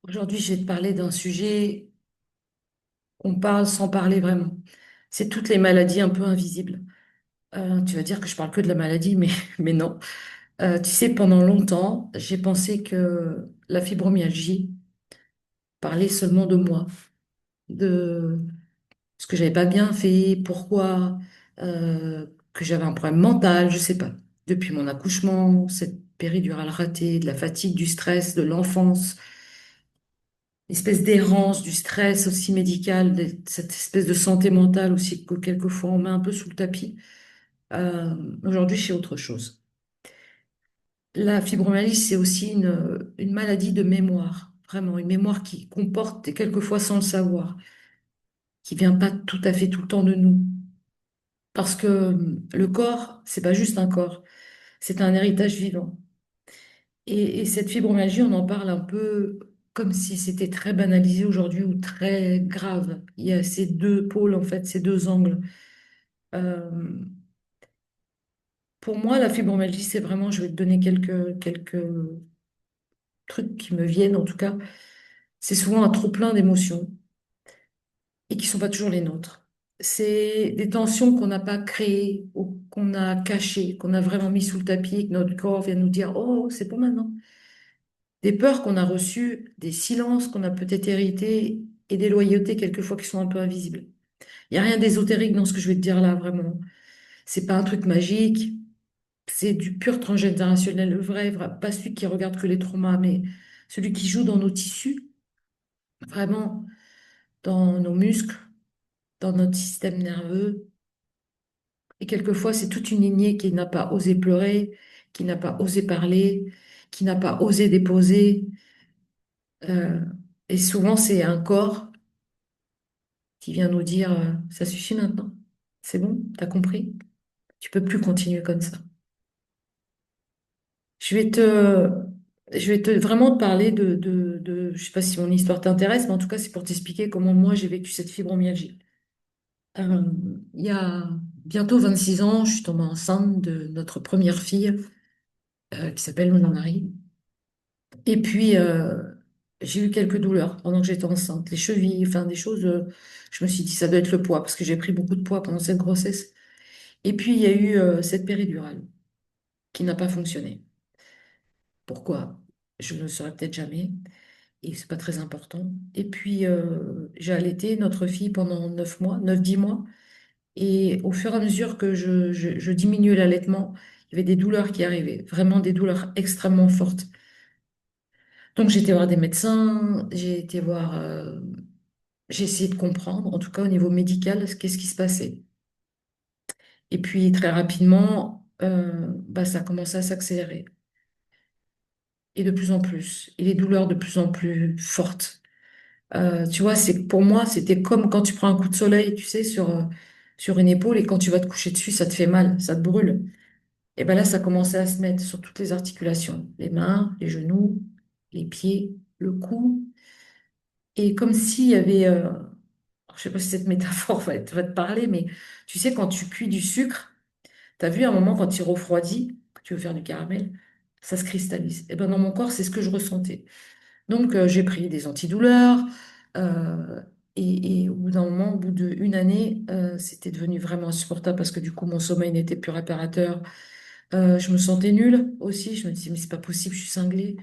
Aujourd'hui, je vais te parler d'un sujet qu'on parle sans parler vraiment. C'est toutes les maladies un peu invisibles. Tu vas dire que je parle que de la maladie, mais, mais non. Tu sais, pendant longtemps, j'ai pensé que la fibromyalgie parlait seulement de moi, de ce que j'avais pas bien fait, pourquoi, que j'avais un problème mental, je sais pas. Depuis mon accouchement, cette péridurale ratée, de la fatigue, du stress, de l'enfance, espèce d'errance, du stress aussi médical, cette espèce de santé mentale aussi que quelquefois on met un peu sous le tapis. Aujourd'hui, c'est autre chose. La fibromyalgie, c'est aussi une maladie de mémoire, vraiment, une mémoire qui comporte, et quelquefois sans le savoir, qui vient pas tout à fait tout le temps de nous. Parce que le corps, c'est pas juste un corps, c'est un héritage vivant. Et cette fibromyalgie, on en parle un peu comme si c'était très banalisé aujourd'hui ou très grave. Il y a ces deux pôles, en fait, ces deux angles. Euh, pour moi, la fibromyalgie, c'est vraiment, je vais te donner quelques trucs qui me viennent, en tout cas, c'est souvent un trop-plein d'émotions et qui sont pas toujours les nôtres. C'est des tensions qu'on n'a pas créées ou qu'on a cachées, qu'on a vraiment mis sous le tapis et que notre corps vient nous dire, oh, c'est pour maintenant. Des peurs qu'on a reçues, des silences qu'on a peut-être hérités et des loyautés quelquefois qui sont un peu invisibles. Il n'y a rien d'ésotérique dans ce que je vais te dire là, vraiment. C'est pas un truc magique, c'est du pur transgénérationnel, le vrai, pas celui qui regarde que les traumas, mais celui qui joue dans nos tissus, vraiment dans nos muscles, dans notre système nerveux. Et quelquefois, c'est toute une lignée qui n'a pas osé pleurer, qui n'a pas osé parler, qui n'a pas osé déposer. Euh, et souvent, c'est un corps qui vient nous dire, ça suffit maintenant. C'est bon, t'as compris? Tu peux plus continuer comme ça. Je vais te, je vais te vraiment te parler je sais pas si mon histoire t'intéresse, mais en tout cas, c'est pour t'expliquer comment moi j'ai vécu cette fibromyalgie. Euh, il y a bientôt 26 ans, je suis tombée enceinte de notre première fille, qui s'appelle Marie. Et puis, j'ai eu quelques douleurs pendant que j'étais enceinte, les chevilles, enfin des choses. Je me suis dit, ça doit être le poids, parce que j'ai pris beaucoup de poids pendant cette grossesse. Et puis, il y a eu cette péridurale qui n'a pas fonctionné. Pourquoi? Je ne le saurais peut-être jamais. Et c'est pas très important. Et puis, j'ai allaité notre fille pendant 9 mois, 9, 10 mois. Et au fur et à mesure que je diminuais l'allaitement, il y avait des douleurs qui arrivaient, vraiment des douleurs extrêmement fortes. Donc, j'ai été voir des médecins, j'ai essayé de comprendre, en tout cas au niveau médical, qu'est-ce qui se passait. Et puis, très rapidement, bah, ça a commencé à s'accélérer. Et de plus en plus. Et les douleurs de plus en plus fortes. Tu vois, pour moi, c'était comme quand tu prends un coup de soleil, tu sais, sur une épaule et quand tu vas te coucher dessus, ça te fait mal, ça te brûle. Et ben là, ça commençait à se mettre sur toutes les articulations, les mains, les genoux, les pieds, le cou. Et comme s'il y avait, alors, je sais pas si cette métaphore va te parler, mais tu sais, quand tu cuis du sucre, tu as vu à un moment quand il refroidit, que tu veux faire du caramel, ça se cristallise. Et ben dans mon corps, c'est ce que je ressentais. Donc, j'ai pris des antidouleurs. euh, et au bout d'un moment, au bout d'une année, c'était devenu vraiment insupportable parce que du coup, mon sommeil n'était plus réparateur. Je me sentais nulle aussi. Je me disais, mais c'est pas possible, je suis cinglée.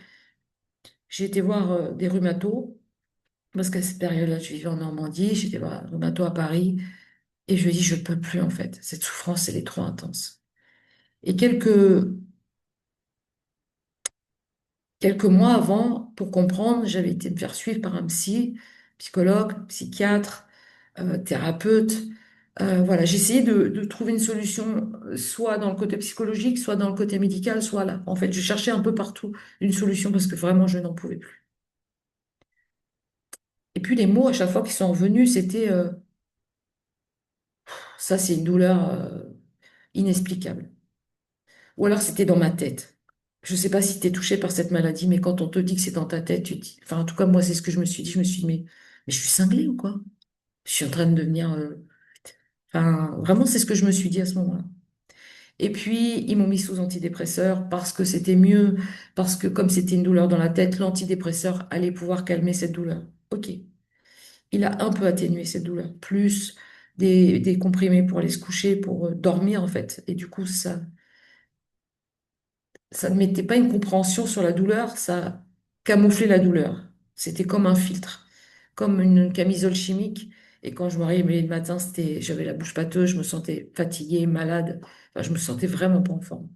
J'ai été voir des rhumatos parce qu'à cette période-là, je vivais en Normandie. J'étais voir un rhumato à Paris et je lui ai dit, je peux plus en fait. Cette souffrance, elle est trop intense. Et quelques mois avant, pour comprendre, j'avais été me faire suivre par un psychologue, psychiatre, thérapeute. Voilà, j'ai essayé de trouver une solution, soit dans le côté psychologique, soit dans le côté médical, soit là. En fait, je cherchais un peu partout une solution parce que vraiment, je n'en pouvais plus. Et puis les mots à chaque fois qui sont revenus, c'était ça, c'est une douleur inexplicable. Ou alors c'était dans ma tête. Je ne sais pas si tu es touché par cette maladie, mais quand on te dit que c'est dans ta tête, tu te dis, enfin en tout cas moi c'est ce que je me suis dit. Je me suis dit, mais je suis cinglée ou quoi? Je suis en train de devenir, enfin vraiment c'est ce que je me suis dit à ce moment-là. Et puis, ils m'ont mis sous antidépresseur parce que c'était mieux, parce que comme c'était une douleur dans la tête, l'antidépresseur allait pouvoir calmer cette douleur. Ok, il a un peu atténué cette douleur, plus des comprimés pour aller se coucher, pour dormir en fait. Et du coup, ça ne mettait pas une compréhension sur la douleur, ça camouflait la douleur. C'était comme un filtre, comme une camisole chimique. Et quand je me réveillais le matin, j'avais la bouche pâteuse, je me sentais fatiguée, malade. Enfin, je me sentais vraiment pas en forme.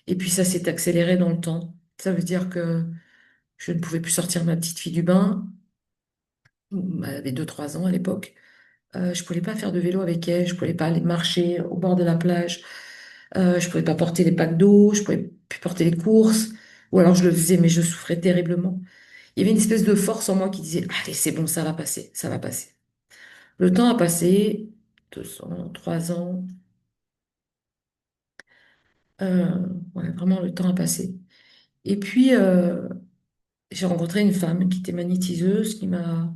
Et puis ça s'est accéléré dans le temps. Ça veut dire que je ne pouvais plus sortir ma petite fille du bain. Elle avait 2 3 ans à l'époque. Je pouvais pas faire de vélo avec elle, je pouvais pas aller marcher au bord de la plage. Je pouvais pas porter les packs d'eau, je pouvais plus porter les courses. Ou alors je le faisais, mais je souffrais terriblement. Il y avait une espèce de force en moi qui disait, allez, c'est bon, ça va passer, ça va passer. Le temps a passé, 2 ans, 3 ans. Euh, ouais, vraiment, le temps a passé. Et puis, j'ai rencontré une femme qui était magnétiseuse, qui m'a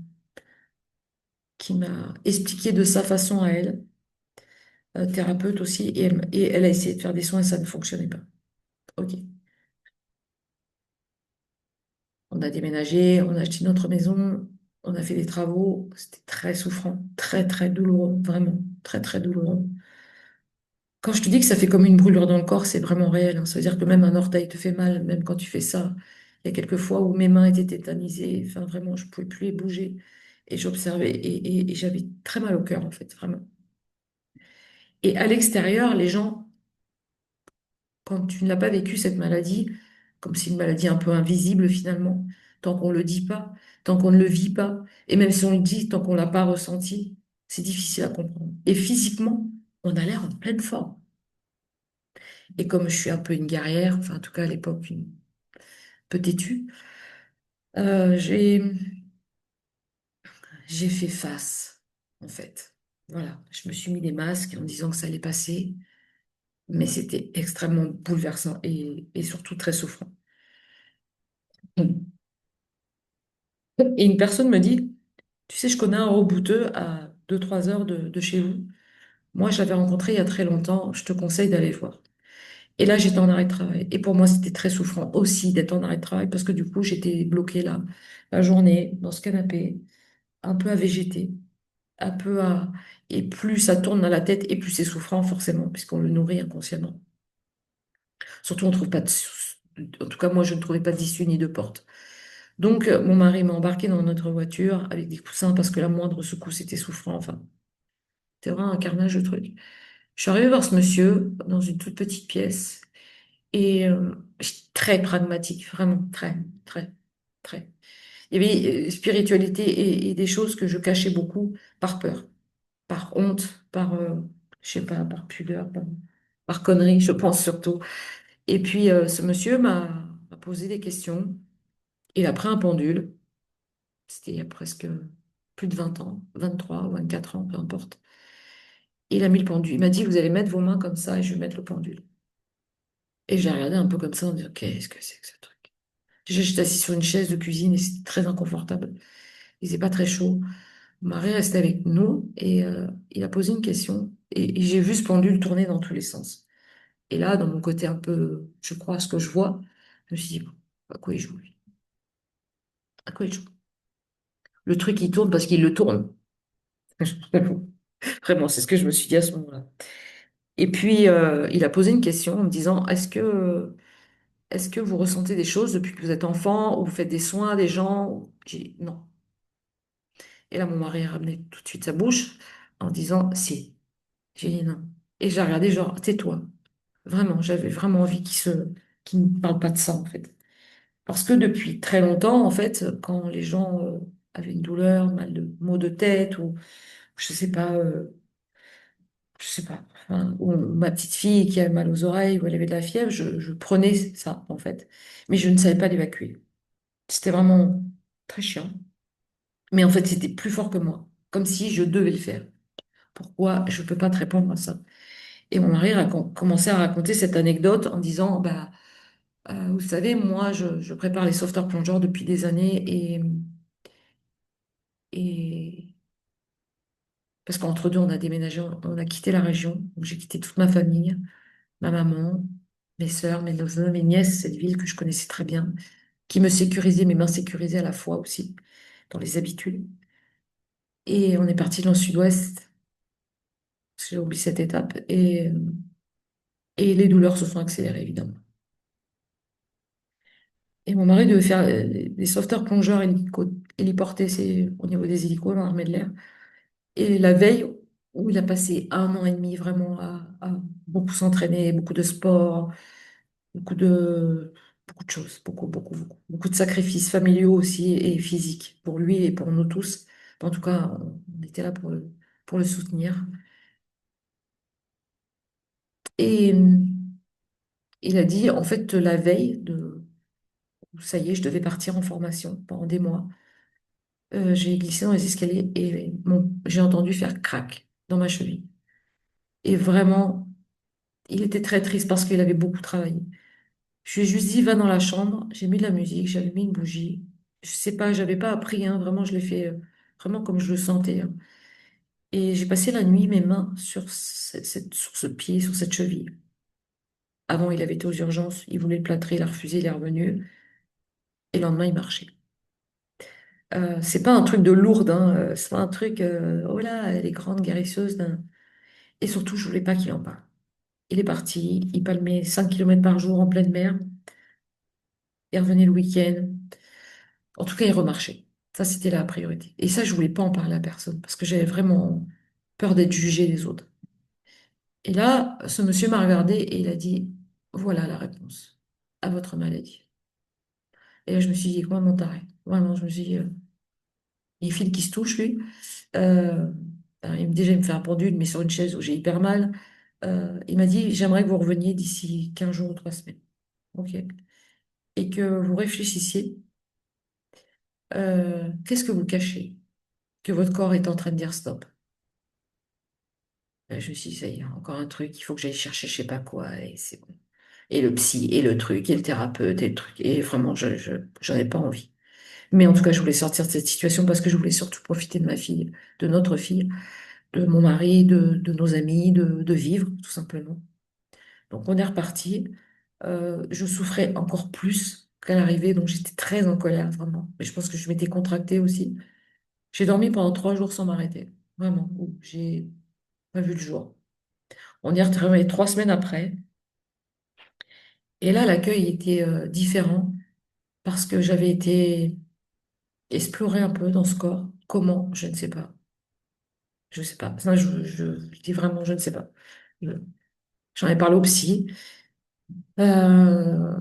expliqué de sa façon à elle, thérapeute aussi, et elle a essayé de faire des soins et ça ne fonctionnait pas. Ok. On a déménagé, on a acheté notre maison, on a fait des travaux. C'était très souffrant, très, très douloureux, vraiment, très, très douloureux. Quand je te dis que ça fait comme une brûlure dans le corps, c'est vraiment réel, hein. Ça veut dire que même un orteil te fait mal, même quand tu fais ça. Il y a quelques fois où mes mains étaient tétanisées, enfin vraiment, je ne pouvais plus les bouger. Et j'observais, et j'avais très mal au cœur, en fait, vraiment. Et à l'extérieur, les gens, quand tu n'as pas vécu cette maladie, comme c'est une maladie un peu invisible finalement, tant qu'on ne le dit pas, tant qu'on ne le vit pas, et même si on le dit, tant qu'on ne l'a pas ressenti, c'est difficile à comprendre. Et physiquement, on a l'air en pleine forme. Et comme je suis un peu une guerrière, enfin en tout cas à l'époque, une peu têtue, euh, j'ai, j'ai fait face, en fait. Voilà, je me suis mis des masques en disant que ça allait passer, mais c'était extrêmement bouleversant et surtout très souffrant. Et une personne me dit, tu sais, je connais un rebouteux à 2 3 heures de chez vous. Moi, je l'avais rencontré il y a très longtemps. Je te conseille d'aller le voir. Et là, j'étais en arrêt de travail. Et pour moi, c'était très souffrant aussi d'être en arrêt de travail parce que du coup, j'étais bloquée là, la journée, dans ce canapé, un peu à végéter, un peu à... Et plus ça tourne dans la tête, et plus c'est souffrant forcément, puisqu'on le nourrit inconsciemment. Surtout, on trouve pas de... En tout cas, moi, je ne trouvais pas d'issue ni de porte. Donc, mon mari m'a embarqué dans notre voiture avec des coussins parce que la moindre secousse était souffrant. Enfin, c'était vraiment un carnage de trucs. Je suis arrivée voir ce monsieur dans une toute petite pièce et j'étais très pragmatique, vraiment très, très, très. Il y avait spiritualité et des choses que je cachais beaucoup par peur, par honte, je sais pas, par pudeur, par connerie, je pense surtout. Et puis, ce monsieur m'a posé des questions. Il a pris un pendule. C'était il y a presque plus de 20 ans, 23 ou 24 ans, peu importe. Il a mis le pendule. Il m'a dit, vous allez mettre vos mains comme ça et je vais mettre le pendule. Et j'ai regardé un peu comme ça en disant, qu'est-ce que c'est que ce truc? Déjà, j'étais assise sur une chaise de cuisine et c'était très inconfortable. Il faisait pas très chaud. Mon mari restait avec nous et il a posé une question et j'ai vu ce pendule tourner dans tous les sens. Et là, dans mon côté un peu, je crois, ce que je vois, je me suis dit, bon, à quoi il joue, lui? À quoi il joue? Le truc, il tourne parce qu'il le tourne. Vraiment, c'est ce que je me suis dit à ce moment-là. Et puis, il a posé une question en me disant, est-ce que vous ressentez des choses depuis que vous êtes enfant ou vous faites des soins à des gens? J'ai dit non. Et là, mon mari a ramené tout de suite sa bouche en disant, si. J'ai dit non. Et j'ai regardé genre, tais-toi. Vraiment, j'avais vraiment envie qu'il ne parle pas de ça, en fait. Parce que depuis très longtemps, en fait, quand les gens avaient une douleur, mal de maux de tête ou je sais pas, enfin, ou ma petite fille qui avait mal aux oreilles ou elle avait de la fièvre, je prenais ça, en fait. Mais je ne savais pas l'évacuer. C'était vraiment très chiant. Mais en fait, c'était plus fort que moi. Comme si je devais le faire. Pourquoi je ne peux pas te répondre à ça? Et mon mari a commencé à raconter cette anecdote en disant, bah, vous savez, moi, je prépare les sauveteurs plongeurs depuis des années et parce qu'entre deux, on a déménagé, on a quitté la région. Donc, j'ai quitté toute ma famille. ma maman, mes sœurs, mes neveux, mes nièces, cette ville que je connaissais très bien, qui me sécurisait, mais m'insécurisait à la fois aussi, dans les habitudes. Et on est parti dans le sud-ouest, j'ai oublié cette étape, et les douleurs se sont accélérées, évidemment. Et mon mari devait faire des sauveteurs plongeurs héliportés, c'est au niveau des hélicos dans l'armée de l'air. Et la veille, où il a passé 1 an et demi vraiment à beaucoup s'entraîner, beaucoup de sport, beaucoup de, beaucoup de choses, beaucoup de sacrifices familiaux aussi et physiques pour lui et pour nous tous. En tout cas, on était là pour le soutenir. Et il a dit, en fait, la veille ça y est, je devais partir en formation pendant des mois. J'ai glissé dans les escaliers et j'ai entendu faire crac dans ma cheville. Et vraiment, il était très triste parce qu'il avait beaucoup travaillé. Je lui ai juste dit, va dans la chambre. J'ai mis de la musique, j'ai allumé une bougie. Je sais pas, j'avais pas appris, hein, vraiment, je l'ai fait vraiment comme je le sentais, hein. Et j'ai passé la nuit, mes mains sur sur ce pied, sur cette cheville. Avant, il avait été aux urgences, il voulait le plâtrer, il a refusé, il est revenu. Et le lendemain, il marchait. C'est pas un truc de lourde, hein, c'est pas un truc, oh là, elle est grande guérisseuse. Et surtout, je voulais pas qu'il en parle. Il est parti, il palmait 5 kilomètres par jour en pleine mer. Il revenait le week-end. En tout cas, il remarchait. Ça, c'était la priorité. Et ça, je voulais pas en parler à personne parce que j'avais vraiment peur d'être jugée des autres. Et là, ce monsieur m'a regardé et il a dit, voilà la réponse à votre maladie. Et là, je me suis dit, quoi, mon taré? Vraiment, je me suis dit, il file qui se touche, lui. Euh, déjà, il me fait un pendule, mais sur une chaise où j'ai hyper mal. Il m'a dit, j'aimerais que vous reveniez d'ici 15 jours ou 3 semaines. OK. Et que vous réfléchissiez, qu'est-ce que vous cachez? Que votre corps est en train de dire stop. Je me suis dit, ça y est, encore un truc, il faut que j'aille chercher je sais pas quoi, et c'est bon. Et le psy, et le truc, et le thérapeute, et le truc. Et vraiment, j'en ai pas envie. Mais en tout cas, je voulais sortir de cette situation parce que je voulais surtout profiter de ma fille, de notre fille, de mon mari, de nos amis, de vivre, tout simplement. Donc, on est reparti. Je souffrais encore plus qu'à l'arrivée, donc j'étais très en colère, vraiment. Mais je pense que je m'étais contractée aussi. J'ai dormi pendant 3 jours sans m'arrêter, vraiment, où j'ai pas vu le jour. On y est retourné 3 semaines après. Et là, l'accueil était différent parce que j'avais été explorer un peu dans ce corps. Comment? Je ne sais pas. Je ne sais pas. Ça, je dis vraiment, je ne sais pas. Je- J'en ai parlé au psy. Euh,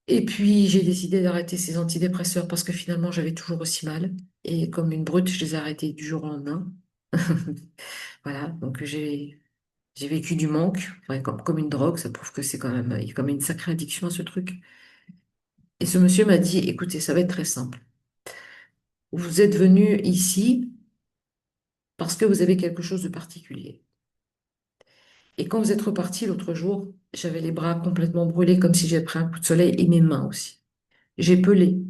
et puis, j'ai décidé d'arrêter ces antidépresseurs parce que finalement, j'avais toujours aussi mal. Et comme une brute, je les ai arrêtés du jour au lendemain. Voilà. Donc, j'ai vécu du manque, ouais, comme une drogue. Ça prouve que c'est quand même, il y a quand même une sacrée addiction à ce truc. Et ce monsieur m'a dit, écoutez, ça va être très simple. Vous êtes venu ici parce que vous avez quelque chose de particulier. Et quand vous êtes reparti l'autre jour, j'avais les bras complètement brûlés comme si j'avais pris un coup de soleil et mes mains aussi. J'ai pelé.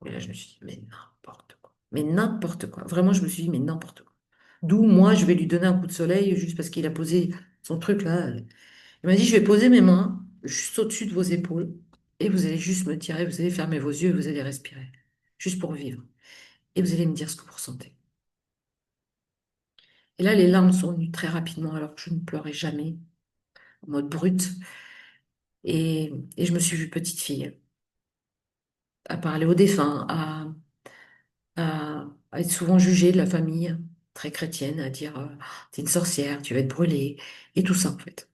Et là, je me suis dit, mais n'importe quoi. Mais n'importe quoi. Vraiment, je me suis dit, mais n'importe quoi. D'où moi, je vais lui donner un coup de soleil juste parce qu'il a posé son truc là. Il m'a dit, je vais poser mes mains juste au-dessus de vos épaules et vous allez juste me tirer, vous allez fermer vos yeux et vous allez respirer. Juste pour vivre. Et vous allez me dire ce que vous ressentez. Et là, les larmes sont venues très rapidement alors que je ne pleurais jamais, en mode brut. Et je me suis vue petite fille, à parler aux défunts, à être souvent jugée de la famille, très chrétienne, à dire t'es une sorcière, tu vas être brûlée, et tout ça en fait.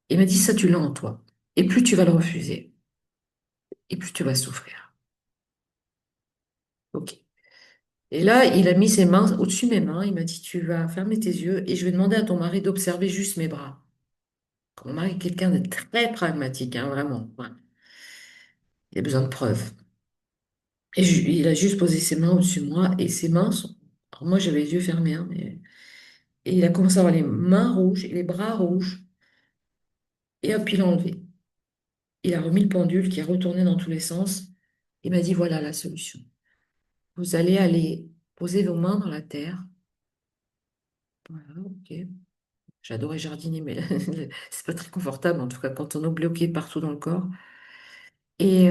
Il m'a dit ça, tu l'as en toi. Et plus tu vas le refuser, et plus tu vas souffrir. Ok. Et là, il a mis ses mains au-dessus de mes mains, il m'a dit tu vas fermer tes yeux et je vais demander à ton mari d'observer juste mes bras. Mon mari est quelqu'un de très pragmatique, hein, vraiment. Ouais. Il a besoin de preuves. Il a juste posé ses mains au-dessus de moi et ses mains sont. Alors moi, j'avais les yeux fermés, hein, mais. Et il a commencé à avoir les mains rouges et les bras rouges. Et hop, il a enlevé. Il a remis le pendule qui est retourné dans tous les sens. Il m'a dit, voilà la solution. Vous allez aller poser vos mains dans la terre. Voilà, ok. J'adorais jardiner, mais c'est pas très confortable, en tout cas quand on est bloqué partout dans le corps. Et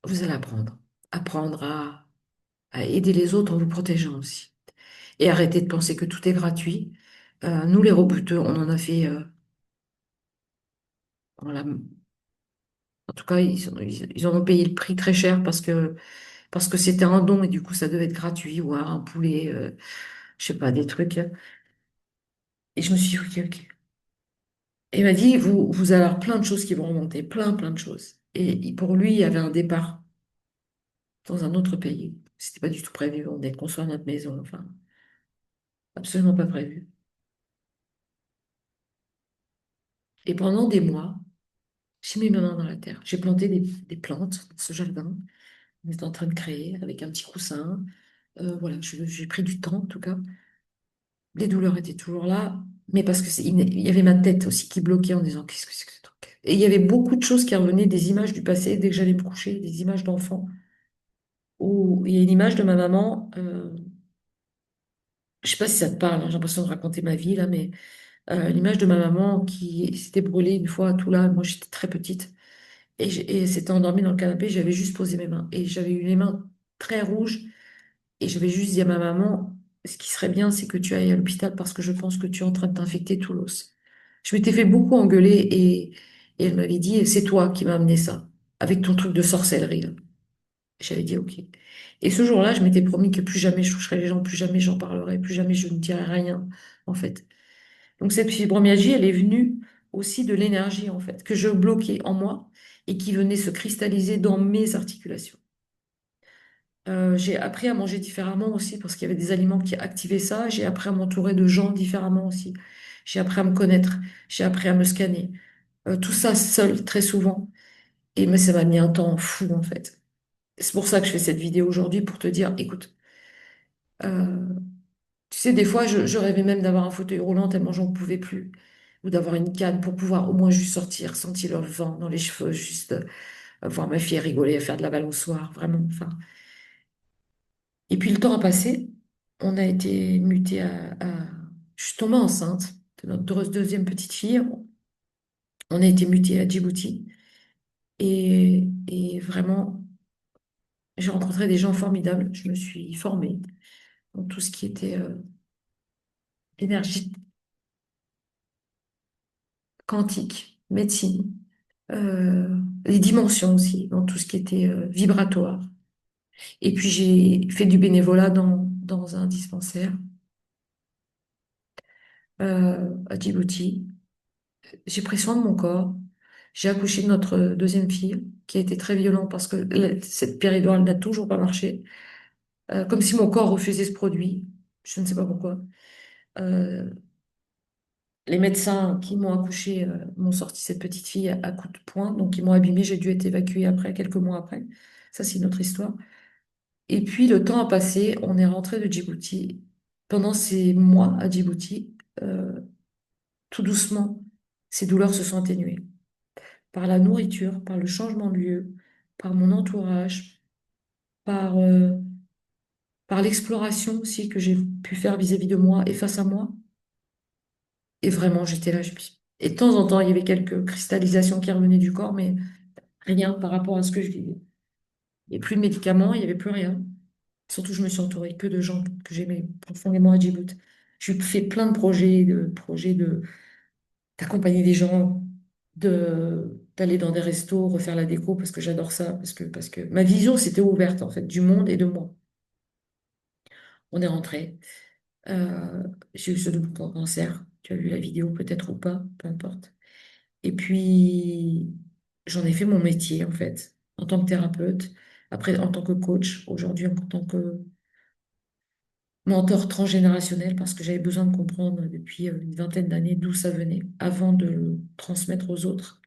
vous allez apprendre. Apprendre à aider les autres en vous protégeant aussi. Et arrêter de penser que tout est gratuit. Nous, les roboteux, on en a fait, on l'a- en tout cas, ils en ont payé le prix très cher parce que c'était un don et du coup, ça devait être gratuit ou un poulet, je sais pas, des trucs. Et je me suis dit, ok, ok. Et il m'a dit, vous allez avoir plein de choses qui vont remonter, plein de choses. Et pour lui, il y avait un départ dans un autre pays. C'était pas du tout prévu. On est construit notre maison, enfin, absolument pas prévu. Et pendant des mois, j'ai mis ma main dans la terre. J'ai planté des plantes dans ce jardin. On était en train de créer avec un petit coussin. Voilà, j'ai pris du temps en tout cas. Les douleurs étaient toujours là, mais parce que il y avait ma tête aussi qui bloquait en disant qu'est-ce que c'est que ce truc? Et il y avait beaucoup de choses qui revenaient, des images du passé dès que j'allais me coucher, des images d'enfants. Où il y a une image de ma maman. Je sais pas si ça te parle, hein, j'ai l'impression de raconter ma vie là, mais l'image de ma maman qui s'était brûlée une fois tout là. Moi, j'étais très petite et elle s'était endormie dans le canapé. J'avais juste posé mes mains et j'avais eu les mains très rouges et j'avais juste dit à ma maman, ce qui serait bien, c'est que tu ailles à l'hôpital parce que je pense que tu es en train de t'infecter tout l'os. Je m'étais fait beaucoup engueuler et elle m'avait dit, c'est toi qui m'as amené ça avec ton truc de sorcellerie là. J'avais dit OK. Et ce jour-là, je m'étais promis que plus jamais je toucherais les gens, plus jamais j'en parlerai, plus jamais je ne dirai rien, en fait. Donc cette fibromyalgie, elle est venue aussi de l'énergie, en fait, que je bloquais en moi et qui venait se cristalliser dans mes articulations. J'ai appris à manger différemment aussi parce qu'il y avait des aliments qui activaient ça. J'ai appris à m'entourer de gens différemment aussi. J'ai appris à me connaître. J'ai appris à me scanner. Tout ça seul, très souvent. Et mais ça m'a mis un temps fou, en fait. C'est pour ça que je fais cette vidéo aujourd'hui pour te dire, écoute, Euh, tu sais, des fois, je rêvais même d'avoir un fauteuil roulant tellement j'en pouvais plus. Ou d'avoir une canne pour pouvoir au moins juste sortir, sentir le vent dans les cheveux, juste voir ma fille rigoler, faire de la balançoire, vraiment. Enfin. Et puis le temps a passé, on a été muté je suis tombée enceinte de notre deuxième petite fille. On a été muté à Djibouti. Et vraiment, j'ai rencontré des gens formidables. Je me suis formée dans tout ce qui était énergie quantique, médecine. Les dimensions aussi, dans tout ce qui était vibratoire. Et puis j'ai fait du bénévolat dans un dispensaire à Djibouti. J'ai pris soin de mon corps. J'ai accouché de notre deuxième fille, qui a été très violent parce que cette péridurale n'a toujours pas marché. Comme si mon corps refusait ce produit. Je ne sais pas pourquoi. Euh, les médecins qui m'ont accouché m'ont sorti cette petite fille à coups de poing, donc ils m'ont abîmée. J'ai dû être évacuée après, quelques mois après. Ça, c'est une autre histoire. Et puis le temps a passé, on est rentré de Djibouti. Pendant ces mois à Djibouti, euh, tout doucement, ces douleurs se sont atténuées par la nourriture, par le changement de lieu, par mon entourage, par par l'exploration aussi que j'ai pu faire vis-à-vis de moi et face à moi. Et vraiment, j'étais là. Et de temps en temps, il y avait quelques cristallisations qui revenaient du corps, mais rien par rapport à ce que je vivais. Il n'y avait plus de médicaments, il n'y avait plus rien. Surtout, je me suis entourée que de gens que j'aimais profondément à Djibouti. J'ai fait plein de d'accompagner des gens, d'aller dans des restos, refaire la déco, parce que j'adore ça, parce que ma vision s'était ouverte, en fait, du monde et de moi. On est rentré. J'ai eu ce double cancer. Tu as vu la vidéo peut-être ou pas, peu importe. Et puis, j'en ai fait mon métier, en fait, en tant que thérapeute, après en tant que coach, aujourd'hui en tant que mentor transgénérationnel parce que j'avais besoin de comprendre depuis une vingtaine d'années d'où ça venait avant de le transmettre aux autres.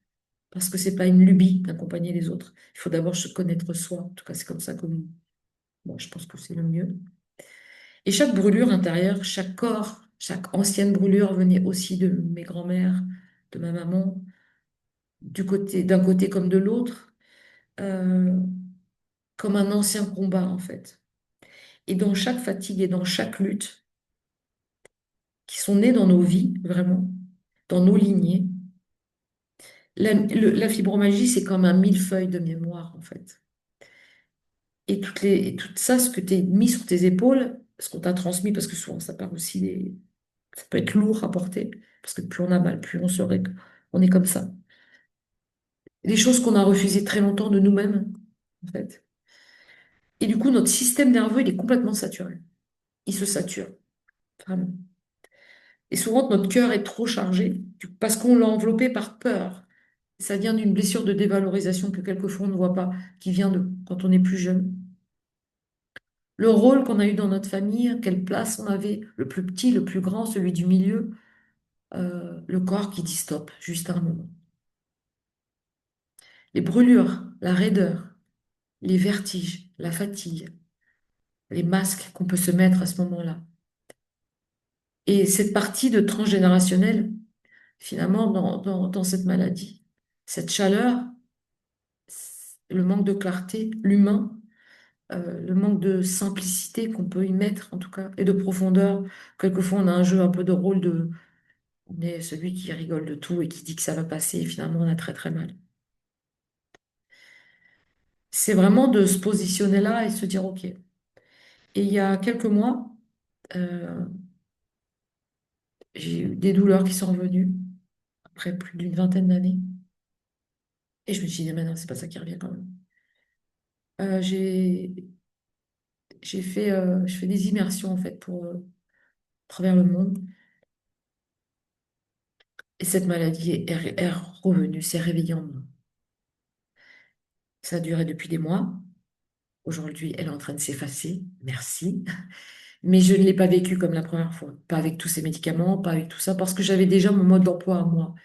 Parce que c'est pas une lubie d'accompagner les autres. Il faut d'abord se connaître soi. En tout cas, c'est comme ça que moi, je pense que c'est le mieux. Et chaque brûlure intérieure, chaque corps, chaque ancienne brûlure venait aussi de mes grands-mères, de ma maman, d'un côté comme de l'autre, euh, comme un ancien combat en fait. Et dans chaque fatigue et dans chaque lutte, qui sont nés dans nos vies, vraiment, dans nos lignées. La fibromagie, c'est comme un millefeuille de mémoire, en fait. Et tout ça, ce que tu mis sur tes épaules, ce qu'on t'a transmis, parce que souvent ça part aussi ça peut être lourd à porter, parce que plus on a mal, plus on serait, on est comme ça. Des choses qu'on a refusées très longtemps de nous-mêmes, en fait. Et du coup, notre système nerveux, il est complètement saturé. Il se sature, vraiment. Et souvent, notre cœur est trop chargé, parce qu'on l'a enveloppé par peur. Ça vient d'une blessure de dévalorisation que quelquefois on ne voit pas, qui vient de quand on est plus jeune. Le rôle qu'on a eu dans notre famille, quelle place on avait, le plus petit, le plus grand, celui du milieu, le corps qui dit stop, juste à un moment. Les brûlures, la raideur, les vertiges, la fatigue, les masques qu'on peut se mettre à ce moment-là. Et cette partie de transgénérationnel, finalement, dans cette maladie, cette chaleur, le manque de clarté, l'humain, le manque de simplicité qu'on peut y mettre, en tout cas, et de profondeur. Quelquefois, on a un jeu un peu de rôle de on est celui qui rigole de tout et qui dit que ça va passer, et finalement, on a très très mal. C'est vraiment de se positionner là et se dire, OK. Et il y a quelques mois, euh, j'ai eu des douleurs qui sont revenues après plus d'une vingtaine d'années. Et je me suis dit, mais non, c'est pas ça qui revient quand même. Euh, j'ai, je fais des immersions en fait pour travers le monde. Et cette maladie est revenue, s'est réveillée en moi. Ça a duré depuis des mois. Aujourd'hui, elle est en train de s'effacer. Merci. Mais je ne l'ai pas vécu comme la première fois. Pas avec tous ces médicaments, pas avec tout ça, parce que j'avais déjà mon mode d'emploi à moi.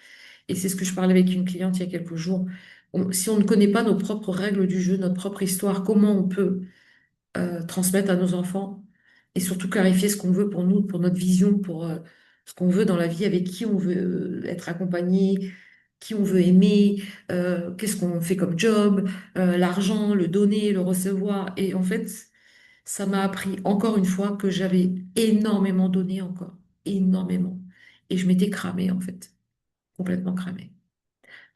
Et c'est ce que je parlais avec une cliente il y a quelques jours. Si on ne connaît pas nos propres règles du jeu, notre propre histoire, comment on peut transmettre à nos enfants et surtout clarifier ce qu'on veut pour nous, pour notre vision, pour ce qu'on veut dans la vie, avec qui on veut être accompagné, qui on veut aimer, qu'est-ce qu'on fait comme job, l'argent, le donner, le recevoir. Et en fait, ça m'a appris encore une fois que j'avais énormément donné encore, énormément. Et je m'étais cramée en fait, complètement cramée.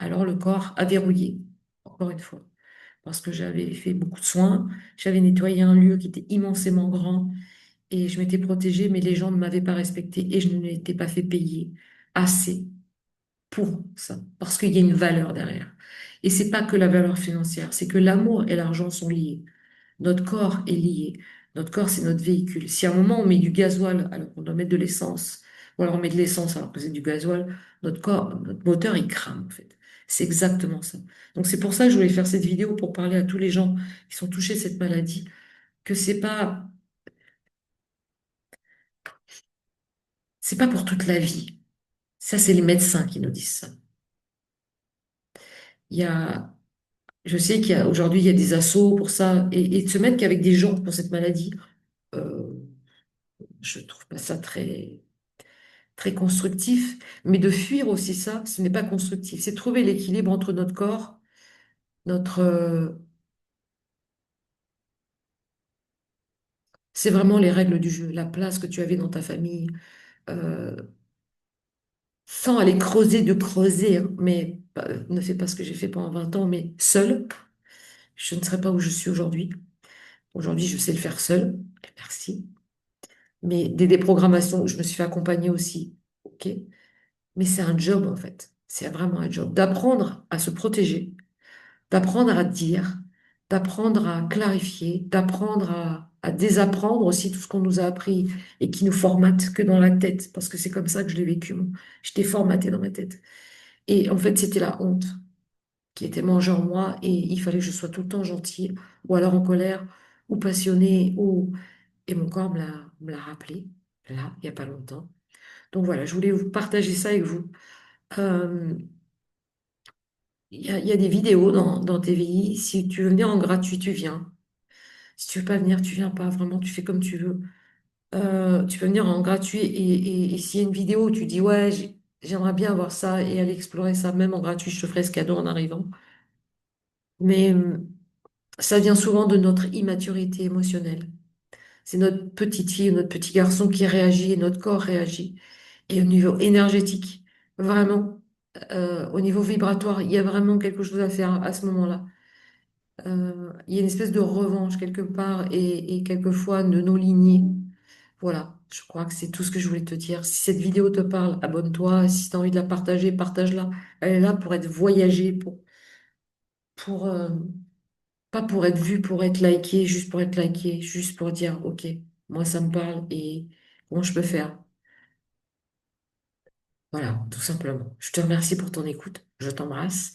Alors le corps a verrouillé, encore une fois, parce que j'avais fait beaucoup de soins, j'avais nettoyé un lieu qui était immensément grand et je m'étais protégée, mais les gens ne m'avaient pas respectée et je ne m'étais pas fait payer assez pour ça, parce qu'il y a une valeur derrière. Et c'est pas que la valeur financière, c'est que l'amour et l'argent sont liés. Notre corps est lié. Notre corps, c'est notre véhicule. Si à un moment on met du gasoil alors qu'on doit mettre de l'essence, ou alors on met de l'essence alors que c'est du gasoil, notre corps, notre moteur, il crame en fait. C'est exactement ça. Donc c'est pour ça que je voulais faire cette vidéo pour parler à tous les gens qui sont touchés de cette maladie, que c'est pas pour toute la vie. Ça, c'est les médecins qui nous disent ça. Il y a, je sais qu'il y a aujourd'hui il y a des assos pour ça et de se mettre qu'avec des gens pour cette maladie, euh, je trouve pas ça très constructif, mais de fuir aussi ça, ce n'est pas constructif. C'est trouver l'équilibre entre notre corps, notre, c'est vraiment les règles du jeu, la place que tu avais dans ta famille, euh, sans aller creuser de creuser, hein, mais ne fais pas ce que j'ai fait pendant 20 ans, mais seul, je ne serais pas où je suis aujourd'hui. Aujourd'hui, je sais le faire seul, merci. Mais des déprogrammations, je me suis fait accompagner aussi, ok. Mais c'est un job en fait, c'est vraiment un job d'apprendre à se protéger, d'apprendre à dire, d'apprendre à clarifier, d'apprendre à désapprendre aussi tout ce qu'on nous a appris et qui nous formate que dans la tête, parce que c'est comme ça que je l'ai vécu, moi. J'étais formatée dans ma tête. Et en fait, c'était la honte qui était mangée en moi et il fallait que je sois tout le temps gentille ou alors en colère ou passionnée ou... Et mon corps me l'a rappelé, là, il n'y a pas longtemps. Donc voilà, je voulais vous partager ça avec vous. Euh, il y a des vidéos dans TVI. Si tu veux venir en gratuit, tu viens. Si tu veux pas venir, tu viens pas. Vraiment, tu fais comme tu veux. Tu peux venir en gratuit et s'il y a une vidéo où tu dis ouais, j'aimerais bien avoir ça et aller explorer ça, même en gratuit, je te ferai ce cadeau en arrivant. Mais ça vient souvent de notre immaturité émotionnelle. C'est notre petite fille ou notre petit garçon qui réagit et notre corps réagit. Et au niveau énergétique, vraiment, au niveau vibratoire, il y a vraiment quelque chose à faire à ce moment-là. Il y a une espèce de revanche quelque part et quelquefois de nos lignées. Voilà, je crois que c'est tout ce que je voulais te dire. Si cette vidéo te parle, abonne-toi. Si tu as envie de la partager, partage-la. Elle est là pour être voyagée, pour, pas pour être vue, pour être likée, juste pour dire, OK, moi ça me parle et comment je peux faire? Voilà, tout simplement. Je te remercie pour ton écoute. Je t'embrasse.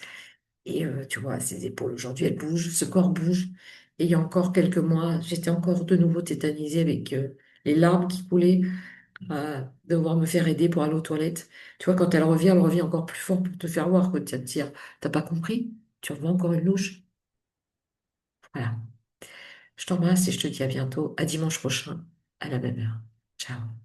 Et tu vois, ses épaules aujourd'hui, elles bougent, ce corps bouge. Et il y a encore quelques mois, j'étais encore de nouveau tétanisée avec les larmes qui coulaient, à devoir me faire aider pour aller aux toilettes. Tu vois, quand elle revient encore plus fort pour te faire voir, quoi, te dire, t'as pas compris? Tu en veux encore une louche? Voilà. Je t'embrasse et je te dis à bientôt, à dimanche prochain, à la même heure. Ciao.